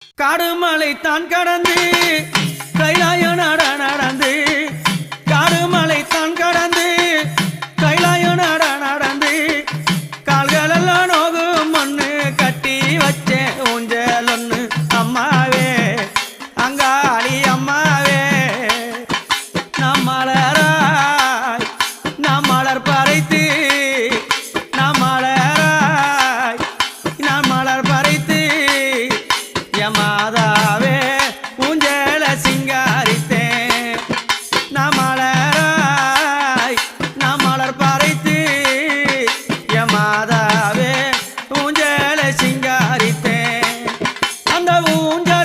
காடுமலை தான் கடந்து கைலாய நடந்து காடுமலை தான் கடந்து கைலாய நடந்து கால்களெல்லாம் நோகும் மண்ணு கட்டி வச்சே ஊஞ்சல் ஒன்று அம்மாவே அங்காளி அம்மாவே நாம் மலராய் நாம் மலர் பறைத்து நாம் மலராய் நாம் மலர் பறைத்து மாதாவே ஊஞ்சல சிங்காரித்தேன் நாம் மலராய் நாம் மலர் பறைத்து மாதாவே ஊஞ்சல சிங்காரித்தேன் அந்த ஊஞ்சல்